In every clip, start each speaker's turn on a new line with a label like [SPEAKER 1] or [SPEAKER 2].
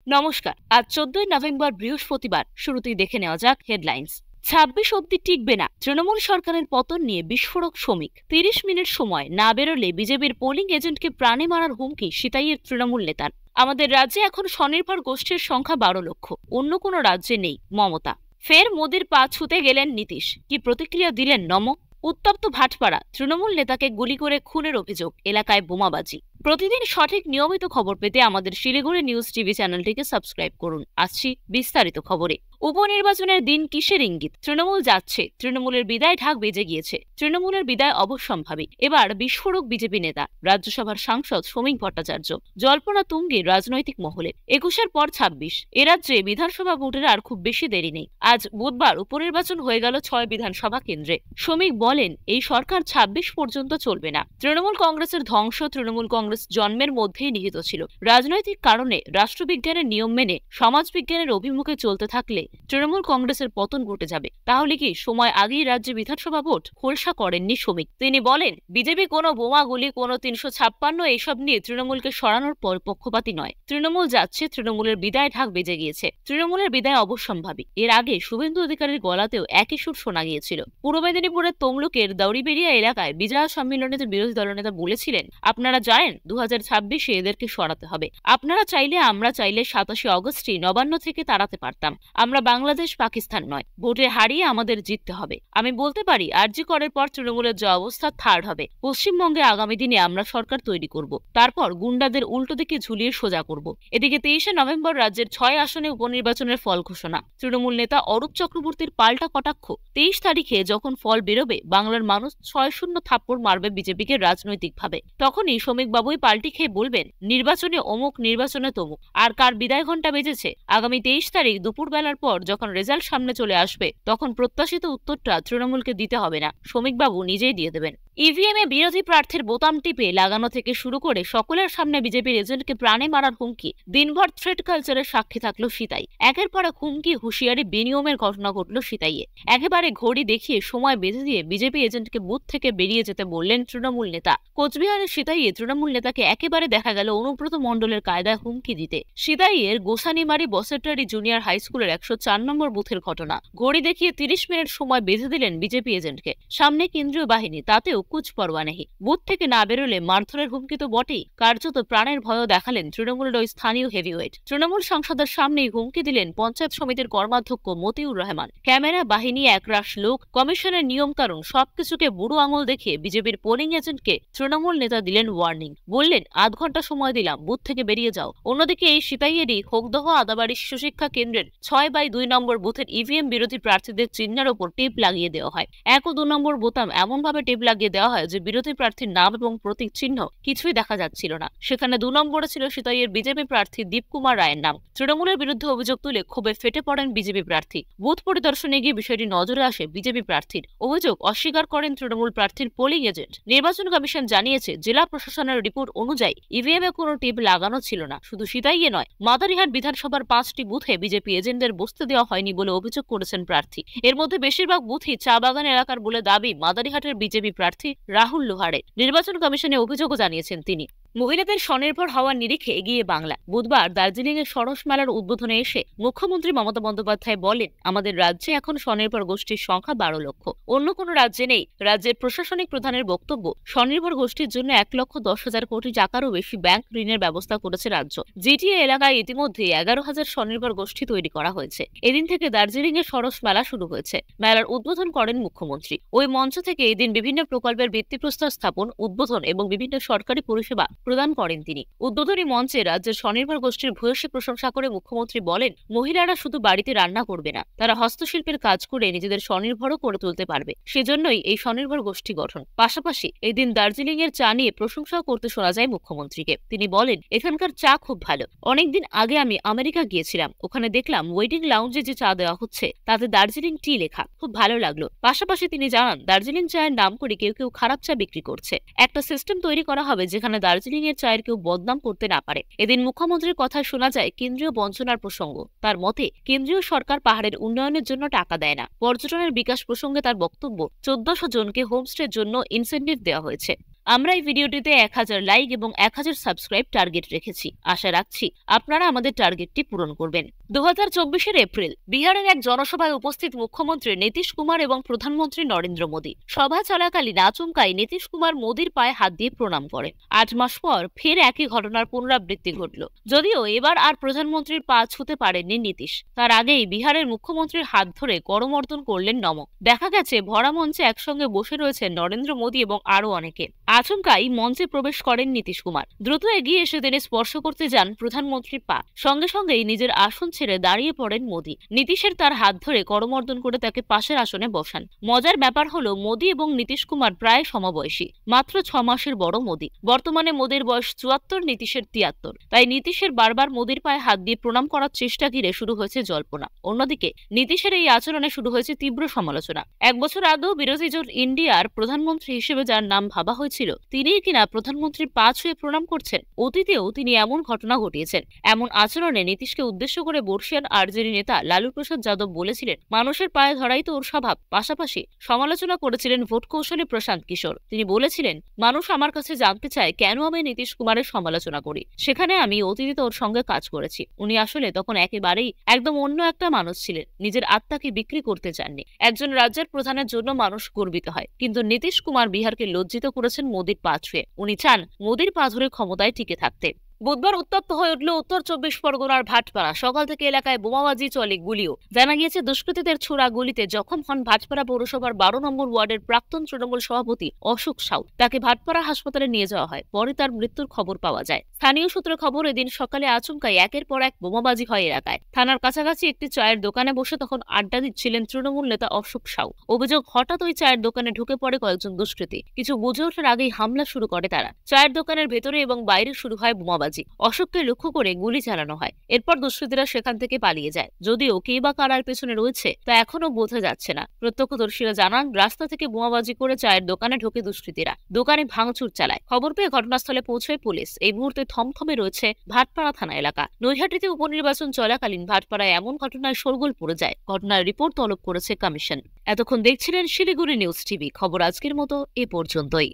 [SPEAKER 1] নমস্কার। আজ 14ই নভেম্বর বৃহস্পতিবার। শুরুতেই দেখে নেওয়া যাক হেডলাইন্স। 26 অব্দি টিকবে না, তৃণমূল সরকারের পতন নিয়ে বিস্ফোরক শ্রমিক। 30 মিনিট সময় না বেরোলে বিজেপির পোলিং এজেন্টকে প্রাণে মারার হুমকি সিতাইয়ের তৃণমূল নেতার। আমাদের রাজ্যে এখন স্বনির্ভর গোষ্ঠীর সংখ্যা 12 লক্ষ, অন্য কোনো রাজ্যে নেই। মমতা ফের মোদির পা ছুতে গেলেন নীতিশ, কি প্রতিক্রিয়া দিলেন নম। উত্তপ্ত ভাটপাড়া, তৃণমূল নেতাকে গুলি করে খুনের অভিযোগ, এলাকায় বোমাবাজি। প্রতিদিন সঠিক নিয়মিত খবর পেতে আমাদের শিলিগুড়ি নিউজ টিভি চ্যানেলটিকে সাবস্ক্রাইব করুন। আসছি বিস্তারিত খবরে। উপনির্বাচনের দিন কিসের ইঙ্গিত? তৃণমূল যাচ্ছে, তৃণমূলের বিদায় ঢাক বেজে গিয়েছে। তৃণমূলের বিদায় অবশ্যম্ভাবী। এবার বিস্ফোরক বিজেপি নেতা, রাজ্যসভার সাংসদ শ্রমিক ভট্টাচার্য। জল্পনা তুঙ্গে রাজনৈতিক মহলে। 21-এর পর 26। এ রাজ্যে বিধানসভা ভোটের আর খুব বেশি দেরি নেই। আজ বুধবার উপনির্বাচন হয়ে গেল 6 বিধানসভা কেন্দ্রে। শ্রমিক বলেন, এই সরকার 26 পর্যন্ত চলবে না। তৃণমূল কংগ্রেসের ধ্বংস তৃণমূল কংগ্রেস জন্মের মধ্যেই নিহিত ছিল। রাজনৈতিক কারণে রাষ্ট্রবিজ্ঞানের নিয়ম মেনে সমাজবিজ্ঞানের অভিমুখে চলতে থাকলে তৃণমূল কংগ্রেসের পতন ঘটে যাবে। তাহলে কি সময় আগেই রাজ্যে বিধানসভা ভোট? খোলসা করেননি শ্রমিক। তিনি বলেন, বিজেপি কোনো বোমাগুলি, কোনো 356 এইসব নিয়ে তৃণমূলকে সরানোর পক্ষপাতী নয়। তৃণমূল যাচ্ছে, তৃণমূলের বিদায় ঢাক বেজে গিয়েছে। তৃণমূলের বিদায় অবশ্যম্ভাবী। এর আগে শুভেন্দু অধিকারীর গলাতেও একই সুর শোনা গিয়েছিল। পূর্ব মেদিনীপুরের তমলুকের দাউড়িবেড়িয়া এলাকায় বিজয়া সম্মেলনীতে বিরোধী দলনেতা বলেছিলেন, আপনারা জানেন 2026-এ এদেরকে সরাতে হবে। আপনারা চাইলে, আমরা চাইলে 27 অগস্টই নবান্ন থেকে তাড়াতে পারতাম। আমরা বাংলাদেশ পাকিস্তান নয়। ভোটে হারিয়ে আমাদের জিততে হবে। আমি বলতে পারি, আরজি করের পর তৃণমূলের যে অবস্থা, থার্ড হবে। পশ্চিমবঙ্গে আগামী দিনে আমরা সরকার তৈরি করব, তারপর গুন্ডাদের উল্টো দিকে ঝুলিয়ে সোজা করব। এদিকে 23শে নভেম্বর রাজ্যের 6 আসনে উপনির্বাচনের ফল ঘোষণা। তৃণমূল নেতা অরূপ চক্রবর্তীর পাল্টা কটাক্ষ। 23 তারিখে যখন ফল বেরোবে, বাংলার মানুষ 6-0 থাপ্পড় মারবে বিজেপিকে রাজনৈতিকভাবে। তখনই শ্রমিকবাবুই পাল্টি খেয়ে বলবেন, নির্বাচনে অমুক, নির্বাচনে তমুক। আর কার বিদায় ঘণ্টা বেজেছে? আগামী 23 তারিখ দুপুরবেলার পর যখন রেজাল্ট সামনে চলে আসবে, তখন প্রত্যাশিত উত্তরটা তৃণমূলকে দিতে হবে না, শ্রমিকবাবু নিজেই দিয়ে দেবেন। ইভিএমে বিরোধী প্রার্থীর বোতাম টিপে লাগানো থেকে শুরু করে সকলের সামনে বিজেপির এজেন্টকে প্রাণে মারার হুমকি। দিনভর থ্রেট কালচারের সাক্ষী থাকলো সিতাই। একের পর এক হুমকি, হুঁশিয়ারি, বিনিয়মের ঘটনা ঘটল সিতাইয়ে। একেবারে ঘড়ি দেখিয়ে সময় বেঁধে দিয়ে বিজেপি এজেন্টকে বুথ থেকে বেরিয়ে যেতে বললেন তৃণমূল নেতা। কোচবিহারের সিতাইয়ে তৃণমূল নেতাকে একেবারে দেখা গেল অনুব্রত মণ্ডলের কায়দায় হুমকি দিতে। সিতাইয়ের গোসানিমারি বসেটারি জুনিয়র হাই স্কুলের 104 নম্বর বুথের ঘটনা। ঘড়ি দেখিয়ে 30 মিনিট সময় বেঁধে দিলেন বিজেপি এজেন্টকে। সামনে কেন্দ্রীয় বাহিনী, তাতেও কুচ পরোয়া নেই। বুথ থেকে না বেরোলে মারধরের হুমকি তো বটেই, কার্যত প্রাণের ভয়ও দেখালেন তৃণমূলের ওই স্থানীয় হেভিওয়েট। তৃণমূল সাংসদের সামনেই হুমকি দিলেন পঞ্চায়েত সমিতির কর্মাধ্যক্ষ মতিউর রহমান। ক্যামেরা, বাহিনী, একরাশ লোক, কমিশনের নিয়ম কানুন সবকিছুকে বুড়ো আঙুল দেখিয়ে বিজেপির পোলিং এজেন্টকে তৃণমূল নেতা দিলেন ওয়ার্নিং। বললেন, আধ ঘন্টা সময় দিলাম, বুথ থেকে বেরিয়ে যাও। অন্যদিকে এই সিতাইয়েরই হোকদহ আদাবাড়ি শিশুশিক্ষা কেন্দ্রের 6/2 নম্বর বুথের ইভিএম বিরোধী প্রার্থীদের চিহ্নের ওপর টেপ লাগিয়ে দেওয়া হয়। 1 ও 2 নম্বর বোতাম এমনভাবে টেপ লাগিয়ে দেওয়া হয় যে বিরোধী প্রার্থীর নাম এবং প্রতীক চিহ্ন কিছুই দেখা যাচ্ছিল না। সেখানে 2 নম্বরে ছিল সিতাইয়ের বিজেপি প্রার্থী দীপকুমার রায়ের নাম। তৃণমূলের বিরুদ্ধে অভিযোগ তুলে ক্ষোভে ফেটে পড়েন বিজেপি প্রার্থী। বুথ পরিদর্শনে গিয়ে বিষয়টি নজরে আসে বিজেপি প্রার্থীর। অভিযোগ অস্বীকার করেন তৃণমূল প্রার্থীর পোলিং এজেন্ট। নির্বাচন কমিশন জানিয়েছে, জেলা প্রশাসনের রিপোর্ট অনুযায়ী ইভিএমে কোনো টেপ লাগানো ছিল না। শুধু সিতাইয়ে নয়, মাদারিহাট বিধানসভার 5টি বুথে বিজেপি এজেন্টদের বসতে দেওয়া হয়নি বলে অভিযোগ করেছেন প্রার্থী। এর মধ্যে বেশিরভাগ বুথই চা বাগান এলাকার বলে দাবি মাদারিহাটের বিজেপি প্রার্থী রাহুল লোহারে। নির্বাচন কমিশনে অভিযোগও জানিয়েছেন তিনি। মহিলাদের স্বনির্ভর হওয়ার নিরিখে এগিয়ে বাংলা। বুধবার দার্জিলিংয়ের সরস মেলার উদ্বোধনে এসে মুখ্যমন্ত্রী মমতা বন্দ্যোপাধ্যায় বলেন, আমাদের রাজ্যে এখন স্বনির্ভর গোষ্ঠীর সংখ্যা 12 লক্ষ, অন্য কোনো রাজ্যে নেই। রাজ্যের প্রশাসনিক প্রধানের বক্তব্য, স্বনির্ভর গোষ্ঠীর জন্য 1,10,000 কোটি টাকারও বেশি ব্যাংক ঋণের ব্যবস্থা করেছে রাজ্য। জিটিএ এলাকায় ইতিমধ্যে 11,000 স্বনির্ভর গোষ্ঠী তৈরি করা হয়েছে। এদিন থেকে দার্জিলিংয়ের সরস মেলা শুরু হয়েছে। মেলার উদ্বোধন করেন মুখ্যমন্ত্রী। ওই মঞ্চ থেকে এদিন বিভিন্ন প্রকল্পের ভিত্তিপ্রস্তর স্থাপন, উদ্বোধন এবং বিভিন্ন সরকারি পরিষেবা প্রদান করেন তিনি। উদ্বোধনী মঞ্চে রাজ্যের স্বনির্ভর গোষ্ঠীর ভূয়সী প্রশংসা করে মুখ্যমন্ত্রী বলেন, মহিলারা শুধু বাড়িতে রান্না করবে না, তারা হস্তশিল্পের কাজ করে নিজেদের স্বনির্ভরও করে তুলতে পারবে। সেজন্যই এই স্বনির্ভর গোষ্ঠী গঠন। পাশাপাশি এই দিন দার্জিলিং এর চা নিয়ে প্রশংসাও করতে শোনা যায় মুখ্যমন্ত্রীকে। তিনি বলেন, এখানকার চা খুব ভালো। অনেকদিন আগে আমি আমেরিকা গিয়েছিলাম, ওখানে দেখলাম ওয়েটিং লাউঞ্জে যে চা দেওয়া হচ্ছে তাতে দার্জিলিং টি লেখা, খুব ভালো লাগলো। পাশাপাশি তিনি জানান, দার্জিলিং চায়ের নাম করে কেউ কেউ খারাপ চা বিক্রি করছে। একটা সিস্টেম তৈরি করা হবে যেখানে দার্জিলিং এর চায়ের কেউ বদনাম করতে না পারে। এদিন মুখ্যমন্ত্রীর কথায় শোনা যায় কেন্দ্রীয় বঞ্চনার প্রসঙ্গ। তার মতে, কেন্দ্রীয় সরকার পাহাড়ের উন্নয়নের জন্য টাকা দেয় না। পর্যটনের বিকাশ প্রসঙ্গে তার বক্তব্য, 1400 জনকে হোমস্টের জন্য ইনসেন্টিভ দেওয়া হয়েছে। আমরা এই ভিডিওটিতে 1000 লাইক এবং 1000 সাবস্ক্রাইব টার্গেট রেখেছি। আশা রাখছি আপনারা আমাদের টার্গেটটি পূরণ করবেন। 2024 এপ্রিল বিহারের এক জনসভায় উপস্থিত মুখ্যমন্ত্রী নীতিশ কুমার এবং প্রধানমন্ত্রী নরেন্দ্র মোদী। সভা চলাকালীন আচমকাই নীতিশ কুমার মোদীর পায়ে হাত দিয়ে প্রণাম করেন। 8 মাস পর ফের একই ঘটনার পুনরাবৃত্তি ঘটল, যদিও এবার আর প্রধানমন্ত্রীর পা ছুঁতে পারেননি নীতিশ। তার আগেই বিহারের মুখ্যমন্ত্রীর হাত ধরে করমর্দন করলেন নম। দেখা গেছে ভরা মঞ্চে একসঙ্গে বসে রয়েছেন নরেন্দ্র মোদী এবং আরো অনেকে। আচমকাই মঞ্চে প্রবেশ করেন নীতিশ কুমার। দ্রুত এগিয়ে এসে তিনি স্পর্শ করতে যান প্রধানমন্ত্রীর পা। সঙ্গে সঙ্গেই নিজের আসন ছেড়ে দাঁড়িয়ে পড়েন মোদী। নীতিশের তার হাত ধরে করমর্দন করে তাকে পাশের আসনে বসান। মজার ব্যাপার হলো মোদী এবং নীতিশ কুমার প্রায় সমবয়সী, মাত্র 6 মাসের বড় মোদী। বর্তমানে মোদীর বয়স 74, নীতিশের 73। তাই নীতিশের বারবার মোদীর পায়ে হাত দিয়ে প্রণাম করার চেষ্টা ঘিরে শুরু হয়েছে জল্পনা। অন্যদিকে নীতিশের এই আচরণে শুরু হয়েছে তীব্র সমালোচনা। 1 বছর আগেও বিরোধী জোট ইন্ডিয়ার প্রধানমন্ত্রী হিসেবে যার নাম ভাবা হয়েছিল, তিনিই কিনা প্রধানমন্ত্রীর পা ছুঁয়ে প্রণাম করছেন। অতীতেও তিনি এমন ঘটনা ঘটিয়েছেন। এমন আচরণে নীতিশকে উদ্দেশ্য করে বর্ষিয়ান আরজেডি নেতা লালু প্রসাদ যাদব বলেছিলেন, মানুষের পায়ে ধরাই তো ওর স্বভাব। পাশাপাশি সমালোচনা করেছিলেন ভোট কৌশলী প্রশান্ত কিশোর। তিনি বলেছিলেন, মানুষ আমার কাছে জানতে চায় কেন আমি নীতিশ কুমারের সমালোচনা করি, সেখানে আমি অতীতে ওর সঙ্গে কাজ করেছি। উনি আসলে তখন একেবারেই একদম অন্য একটা মানুষ ছিলেন, নিজের আত্মাকে বিক্রি করতে চাননি। একজন রাজ্যের প্রধানের জন্য মানুষ গর্বিত হয়, কিন্তু নীতিশ কুমার বিহারকে লজ্জিত করেছেন মোদীর পা ছুঁয়ে। উনি চান মোদীর পা ধরে ক্ষমতায় টিকে থাকতে। বুধবার উত্তপ্ত হয়ে উঠল উত্তর 24 পরগনার ভাটপাড়া। সকাল থেকে এলাকায় বোমাবাজি চলে, গুলিও। জানা গিয়েছে দুষ্কৃতীদের ছোড়া গুলিতে জখম হন ভাটপাড়া পৌরসভার 12 নম্বর ওয়ার্ডের প্রাক্তন তৃণমূল সভাপতি অশোক সাউ। তাকে ভাটপাড়া হাসপাতালে নিয়ে যাওয়া হয়, পরে তার মৃত্যুর খবর পাওয়া যায়। স্থানীয় সূত্রে খবর, এদিন সকালে আচমকাই একের পর এক বোমাবাজি হয় এলাকায়। থানার কাছাকাছি একটি চায়ের দোকানে বসে তখন আড্ডা দিচ্ছিলেন তৃণমূল নেতা অশোক সাউ। অভিযোগ, হঠাৎ ওই চায়ের দোকানে ঢুকে পড়ে কয়েকজন দুষ্কৃতী। কিছু বুঝে ওঠার আগেই হামলা শুরু করে তারা। চায়ের দোকানের ভেতরে এবং বাইরে শুরু হয় বোমাবাজি। অশোককে লক্ষ্য করে গুলি চালানো হয়। এরপর দুষ্কৃতীরা সেখান থেকে পালিয়ে যায়। যদিও কে বা কারার পেছনে রয়েছে তা এখনো বোঝা যাচ্ছে না। প্রত্যক্ষদর্শীরা জানান, রাস্তা থেকে বোমাবাজি করে চায়ের দোকানে ঢোকে দুষ্কৃতীরা। দোকানে ভাঙচুর চালায়। খবর পেয়ে ঘটনাস্থলে পৌঁছয় পুলিশ। এই মুহূর্তে থমথমে রয়েছে ভাটপাড়া থানা এলাকা। নৈহাটিতে উপনির্বাচন চলাকালীন ভাটপাড়ায় এমন ঘটনায় শোরগোল পড়ে যায়। ঘটনার রিপোর্ট তলব করেছে কমিশন। এতক্ষণ দেখছিলেন শিলিগুড়ি নিউজ টিভি। খবর আজকের মতো এ পর্যন্তই।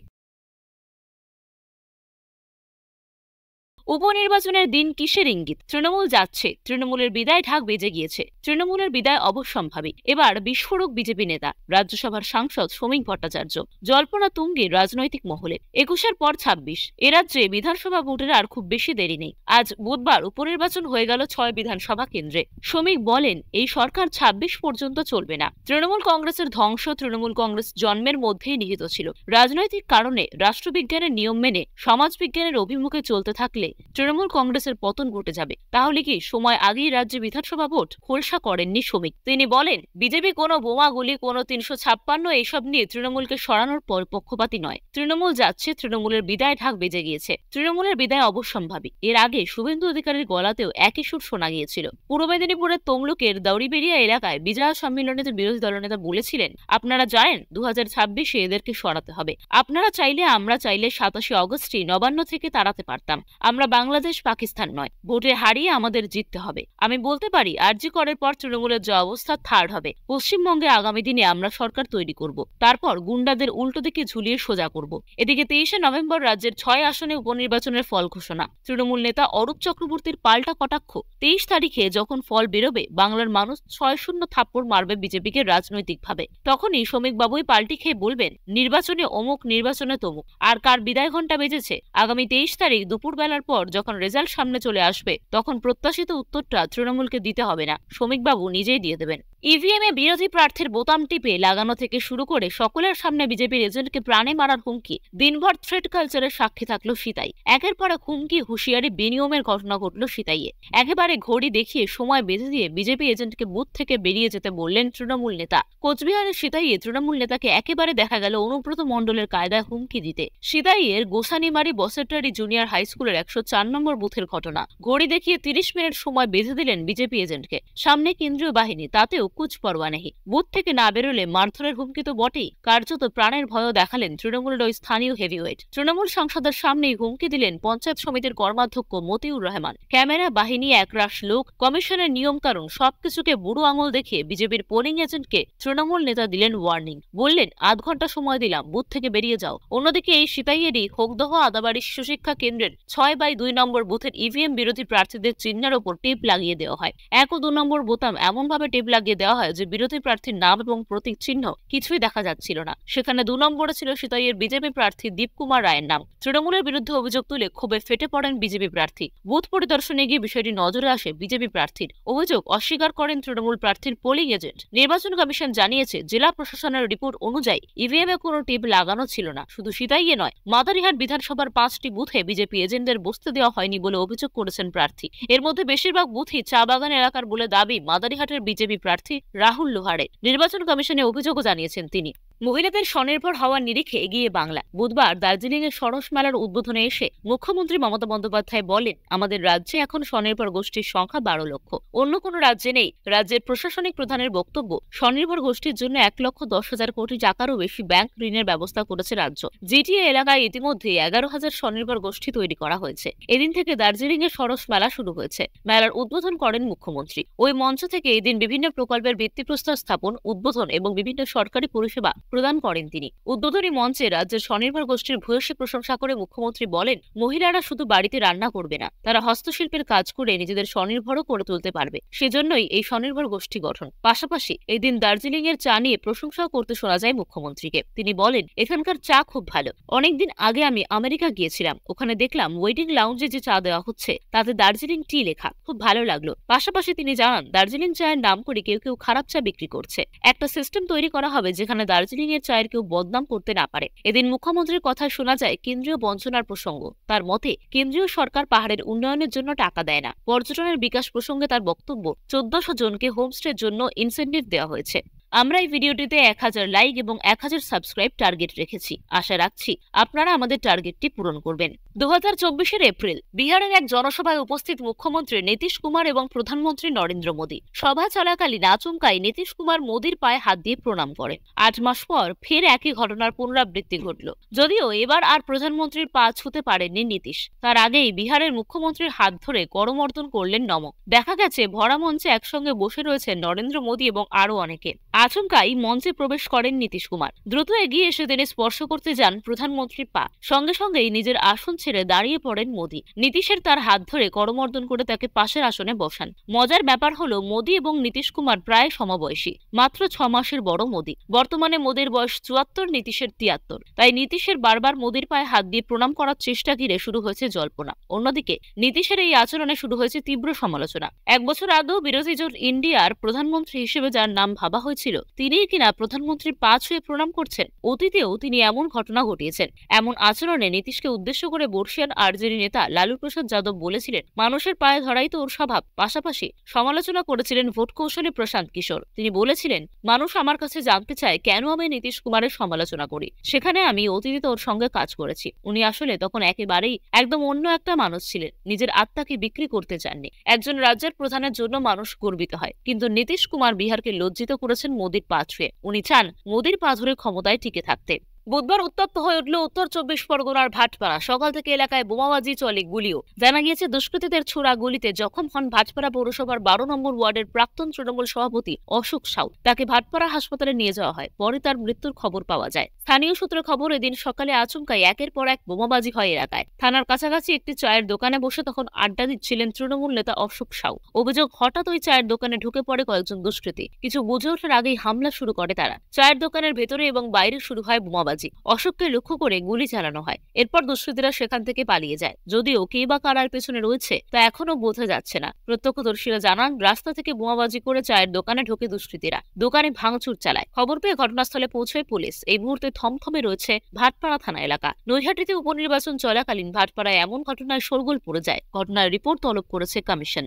[SPEAKER 1] উপনির্বাচনের দিন কিসের ইঙ্গিত? তৃণমূল যাচ্ছে, তৃণমূলের বিদায় ঢাক বেজে গিয়েছে। তৃণমূলের বিদায় অবশ্যম্ভাবী। এবার বিস্ফোরক বিজেপি নেতা, রাজ্যসভার সাংসদ শ্রমিক ভট্টাচার্য। জল্পনা তুঙ্গে রাজনৈতিক মহলে। 21-এর পর 26। এ রাজ্যে বিধানসভা ভোটের আর খুব বেশি দেরি নেই। আজ বুধবার উপনির্বাচন হয়ে গেল 6 বিধানসভা কেন্দ্রে। শ্রমিক বলেন, এই সরকার 26 পর্যন্ত চলবে না। তৃণমূল কংগ্রেসের ধ্বংস তৃণমূল কংগ্রেস জন্মের মধ্যেই নিহিত ছিল। রাজনৈতিক কারণে রাষ্ট্রবিজ্ঞানের নিয়ম মেনে সমাজবিজ্ঞানের অভিমুখে চলতে থাকলে তৃণমূল কংগ্রেসের পতন ঘটে যাবে। তাহলে কি সময় আগেই রাজ্যে বিধানসভা ভোট? খোলসা করেননি শ্রমিক। তিনি বলেন, বিজেপি কোনো বোমাগুলি, কোনো 356 এইসব নিয়ে তৃণমূলকে সরানোর পর পক্ষপাতী নয়। তৃণমূল যাচ্ছে, তৃণমূলের বিদায় ঢাক বেজে গিয়েছে। তৃণমূলের বিদায় অবশ্যম্ভাবী। এর আগে শুভেন্দু অধিকারীর গলাতেও একই সুর শোনা গিয়েছিল। পূর্ব মেদিনীপুরের তমলুকের দাউড়িবেড়িয়া এলাকায় বিজয়া সম্মেলনীতে বিরোধী দলনেতা বলেছিলেন, আপনারা জানেন 2026-এ এদেরকে সরাতে হবে। আপনারা চাইলে, আমরা চাইলে 27 অগস্টই নবান্ন থেকে তাড়াতে পারতাম। আমরা বাংলাদেশ পাকিস্তান নয়। ভোটে হারিয়ে আমাদের জিততে হবে। আমি বলতে পারি, আরজি করের পর তৃণমূলের যে অবস্থা, থার্ড হবে। পশ্চিমবঙ্গে আগামী দিনে আমরা সরকার তৈরি করব, তারপর গুন্ডাদের উল্টো দিকে ঝুলিয়ে সোজা করব। এদিকে 23শে নভেম্বর রাজ্যের 6 আসনে উপনির্বাচনের ফল ঘোষণা। তৃণমূল নেতা অরূপ চক্রবর্তীর পাল্টা কটাক্ষ। 23 তারিখে যখন ফল বেরোবে, বাংলার মানুষ 6-0 থাপ্পড় মারবে বিজেপিকে রাজনৈতিকভাবে। তখনই শ্রমিকবাবুই পাল্টি খেয়ে বলবেন, নির্বাচনে অমুক, নির্বাচনে তমুক। আর কার বিদায় ঘণ্টা বেজেছে? আগামী 23 তারিখ দুপুরবেলার পর যখন রেজাল্ট সামনে চলে আসবে, তখন প্রত্যাশিত উত্তরটা তৃণমূলকে দিতে হবে না, শ্রমিকবাবু নিজেই দিয়ে দেবেন। ইভিএমে বিরোধী প্রার্থীর বোতাম টিপে লাগানো থেকে শুরু করে সকলের সামনে বিজেপির এজেন্টকে প্রাণে মারার হুমকি। দিনভর থ্রেট কালচারের সাক্ষী থাকলো সিতাই। একের পর এক হুমকি, হুঁশিয়ারি, বিনিয়মের ঘটনা ঘটল সিতাইয়ে। একেবারে ঘড়ি দেখিয়ে সময় বেঁধে দিয়ে বিজেপি এজেন্টকে বুথ থেকে বেরিয়ে যেতে বললেন তৃণমূল নেতা। কোচবিহারের সিতাইয়ে তৃণমূল নেতাকে একেবারে দেখা গেল অনুব্রত মণ্ডলের কায়দায় হুমকি দিতে। সিতাইয়ের গোসানিমারি বসেটারি জুনিয়র হাই স্কুলের 104 নম্বর বুথের ঘটনা। ঘড়ি দেখিয়ে 30 মিনিট সময় বেঁধে দিলেন বিজেপি এজেন্টকে। সামনে কেন্দ্রীয় বাহিনী, তাতেও কুছ পরোয়া নেই। বুথ থেকে না বেরোলে মারধরের হুমকি তো বটেই, কার্যত প্রাণের ভয়ও দেখালেন তৃণমূলের ওই স্থানীয় হেভিওয়েট। তৃণমূল সাংসদের সামনেই হুমকি দিলেন পঞ্চায়েত সমিতির কর্মাধ্যক্ষ মতিউর রহমান। ক্যামেরা বাহিনী, একরাশ লোক, কমিশনের নিয়ম কানুন সবকিছুকে বুড়ো আঙুল দেখিয়ে বিজেপির পোলিং এজেন্টকে তৃণমূল নেতা দিলেন ওয়ার্নিং। বললেন ৮ ঘন্টা সময় দিলাম, বুথ থেকে বেরিয়ে যাও। অন্যদিকে এই সিতাইয়েরই হোকদহ আদাবাড়ি শিশুশিক্ষা কেন্দ্রের ৬/২ নম্বর বুথের ইভিএম বিরোধী প্রার্থীদের চিহ্নের ওপর টেপ লাগিয়ে দেওয়া হয়। ১ ও ২ নম্বর বোতাম এমনভাবে টেপ লাগিয়ে দেওয়া হয় যে বিরোধী প্রার্থীর নাম এবং প্রতীক চিহ্ন কিছুই দেখা যাচ্ছিল না। সেখানে ২ নম্বরে ছিল সিতাইয়ের বিজেপি প্রার্থী দীপকুমার রায়ের নাম। তৃণমূলের বিরুদ্ধে অভিযোগ তুলে ক্ষোভে ফেটে পড়েন বিজেপি প্রার্থী। বুথ পরিদর্শনে গিয়ে বিষয়টি নজরে আসে বিজেপি প্রার্থীর। অভিযোগ অস্বীকার করেন তৃণমূল প্রার্থীর পোলিং এজেন্ট। নির্বাচন কমিশন জানিয়েছে, জেলা প্রশাসনের রিপোর্ট অনুযায়ী ইভিএমে কোনো টেপ লাগানো ছিল না। শুধু সিতাইয়ে নয়, মাদারিহাট বিধানসভার ৫টি বুথে বিজেপি এজেন্টদের বসতে দেওয়া হয়নি বলে অভিযোগ করেছেন প্রার্থী। এর মধ্যে বেশিরভাগ বুথই চা বাগান এলাকার বলে দাবি মাদারিহাটের বিজেপি প্রার্থী রাহুল লোহারে। নির্বাচন কমিশনে অভিযোগও জানিয়েছেন তিনি। মহিলাদের স্বনির্ভর হওয়ার নিরিখে এগিয়ে বাংলা। বুধবার দার্জিলিংয়ের সরস মেলার উদ্বোধনে এসে মুখ্যমন্ত্রী মমতা বন্দ্যোপাধ্যায় বলেন, আমাদের রাজ্যে এখন স্বনির্ভর গোষ্ঠীর সংখ্যা ১২ লক্ষ। অন্য কোনো রাজ্যে নেই। রাজ্যের প্রশাসনিক প্রধানের বক্তব্য, স্বনির্ভর গোষ্ঠীর জন্য ১,১০,০০০ কোটি টাকারও বেশি ব্যাংক ঋণের ব্যবস্থা করেছে রাজ্য। জিটিএ এলাকায় ইতিমধ্যে ১১,০০০ স্বনির্ভর গোষ্ঠী তৈরি করা হয়েছে। এদিন থেকে দার্জিলিংয়ে সরস মেলা শুরু হয়েছে। মেলার উদ্বোধন করেন মুখ্যমন্ত্রী। ওই মঞ্চ থেকে এদিন বিভিন্ন প্রকল্পের ভিত্তিপ্রস্তর স্থাপন, উদ্বোধন এবং বিভিন্ন সরকারি পরিষেবা প্রদান করেন তিনি। উদ্বোধনী মঞ্চে রাজ্যের স্বনির্ভর গোষ্ঠীর ভূয়সী প্রশংসা করে মুখ্যমন্ত্রী বলেন, মহিলারা শুধু বাড়িতে রান্না করবে না, তারা হস্তশিল্পের কাজ করে নিজেদের স্বনির্ভরও করে তুলতে পারবে। সেজন্যই এই স্বনির্ভর গোষ্ঠী গঠন। পাশাপাশি এই দিন দার্জিলিং এর চা নিয়ে প্রশংসাও করতে শোনা যায় মুখ্যমন্ত্রীকে। তিনি বলেন, এখানকার চা খুব ভালো। অনেকদিন আগে আমি আমেরিকা গিয়েছিলাম, ওখানে দেখলাম ওয়েটিং লাউঞ্জে যে চা দেওয়া হচ্ছে তাতে দার্জিলিং টি লেখা, খুব ভালো লাগলো। পাশাপাশি তিনি জানান, দার্জিলিং চায়ের নাম করে কেউ কেউ খারাপ চা বিক্রি করছে। একটা সিস্টেম তৈরি করা হবে যেখানে দার্জিলিং এর চায়ের কেউ বদনাম করতে না পারে। এদিন মুখ্যমন্ত্রীর কথায় শোনা যায় কেন্দ্রীয় বঞ্চনার প্রসঙ্গ। তার মতে, কেন্দ্রীয় সরকার পাহাড়ের উন্নয়নের জন্য টাকা দেয় না। পর্যটনের বিকাশ প্রসঙ্গে তার বক্তব্য, ১৪০০ জনকে হোমস্টের জন্য ইনসেনটিভ দেওয়া হয়েছে। আমরা এই ভিডিওটিতে ১,০০০ লাইক এবং ১,০০০ সাবস্ক্রাইব টার্গেট রেখেছি। আশা রাখছি আপনারা আমাদের টার্গেটটি পূরণ করবেন। ২০২৪ এপ্রিল বিহারের এক জনসভায় উপস্থিত মুখ্যমন্ত্রী নীতিশ কুমার এবং প্রধানমন্ত্রী নরেন্দ্র মোদী। সভা চলাকালীন আচমকাই নীতিশ কুমার মোদীর পায়ে হাত দিয়ে প্রণাম করেন। ৮ মাস পর ফের একই ঘটনার পুনরাবৃত্তি ঘটল। যদিও এবার আর প্রধানমন্ত্রীর পা ছুঁতে পারেননি নীতিশ। তার আগেই বিহারের মুখ্যমন্ত্রীর হাত ধরে করমর্দন করলেন নম। দেখা গেছে ভরা মঞ্চে একসঙ্গে বসে রয়েছেন নরেন্দ্র মোদী এবং আরো অনেকে। আচমকাই মঞ্চে প্রবেশ করেন নীতিশ কুমার। দ্রুত এগিয়ে এসে তিনি স্পর্শ করতে যান প্রধানমন্ত্রীর পা। সঙ্গে সঙ্গেই নিজের আসন ছেড়ে দাঁড়িয়ে পড়েন মোদী। নীতিশের তার হাত ধরে করমর্দন করে তাকে পাশের আসনে বসান। মজার ব্যাপার হলো, মোদী এবং নীতিশ কুমার প্রায় সমবয়সী, মাত্র ৬ মাসের বড় মোদী। বর্তমানে মোদীর বয়স ৭৪, নীতিশের ৭৩। তাই নীতিশের বারবার মোদীর পায়ে হাত দিয়ে প্রণাম করার চেষ্টা ঘিরে শুরু হয়েছে জল্পনা। অন্যদিকে নীতিশের এই আচরণে শুরু হয়েছে তীব্র সমালোচনা। ১ বছর আগেও বিরোধী জোট ইন্ডিয়ার প্রধানমন্ত্রী হিসেবে যার নাম ভাবা হয়েছিল, তিনিই কিনা প্রধানমন্ত্রীর পা ছুঁয়ে প্রণাম করছেন। অতীতেও তিনি এমন ঘটনা ঘটিয়েছেন। এমন আচরণে নীতিশকে উদ্দেশ্য করে বর্ষিয়ান আরজেডি নেতা লালু প্রসাদ যাদব বলেছিলেন, মানুষের পায়ে ধরাই তো ওর স্বভাব। পাশাপাশি সমালোচনা করেছিলেন ভোট কৌশলী প্রশান্ত কিশোর। তিনি বলেছিলেন, মানুষ আমার কাছে জানতে চায় কেন আমি নীতিশ কুমারের সমালোচনা করি। সেখানে আমি অতীতে ওর সঙ্গে কাজ করেছি। উনি আসলে তখন একেবারেই একদম অন্য একটা মানুষ ছিলেন। নিজের আত্মাকে বিক্রি করতে চাননি। একজন রাজ্যের প্রধানের জন্য মানুষ গর্বিত হয়, কিন্তু নীতিশ কুমার বিহারকে লজ্জিত করেছেন মোদীর পা ছুঁয়ে। উনি চান মোদীর পা ধরে ক্ষমতায় টিকে থাকতে। বুধবার উত্তপ্ত হয়ে উঠল উত্তর ২৪ পরগনার ভাটপাড়া। সকাল থেকে এলাকায় বোমাবাজি চলে, গুলিও। জানা গিয়েছে, দুষ্কৃতীদের ছোড়া গুলিতে জখম হন ভাটপাড়া পৌরসভার ১২ নম্বর ওয়ার্ডের প্রাক্তন তৃণমূল সভাপতি অশোক সাউ। তাকে ভাটপাড়া হাসপাতালে নিয়ে যাওয়া হয়। পরে তার মৃত্যুর খবর পাওয়া যায়। স্থানীয় সূত্রে খবর, এদিন সকালে আচমকাই একের পর এক বোমাবাজি হয় এলাকায়। থানার কাছাকাছি একটি চায়ের দোকানে বসে তখন আড্ডা দিচ্ছিলেন তৃণমূল নেতা অশোক সাউ। অভিযোগ, হঠাৎ ওই চায়ের দোকানে ঢুকে পড়ে কয়েকজন দুষ্কৃতী। কিছু বুঝে ওঠার আগেই হামলা শুরু করে তারা। চায়ের দোকানের ভেতরে এবং বাইরে শুরু হয় বোমাবাজি। অশোককে লক্ষ্য করে গুলি চালানো হয়। এরপর দুষ্কৃতীরা সেখান থেকে পালিয়ে যায়। যদিও কে বা কারার পেছনে রয়েছে তা এখনো বোঝা যাচ্ছে না। প্রত্যক্ষদর্শীরা জানান, রাস্তা থেকে বোমাবাজি করে চায়ের দোকানে ঢোকে দুষ্কৃতীরা। দোকানে ভাঙচুর চালায়। খবর পেয়ে ঘটনাস্থলে পৌঁছয় পুলিশ। এই মুহূর্তে থমথমে রয়েছে ভাটপাড়া থানা এলাকা। নৈহাটিতে উপনির্বাচন চলাকালীন ভাটপাড়ায় এমন ঘটনায় শোরগোল পড়ে যায়। ঘটনার রিপোর্ট তলব করেছে কমিশন।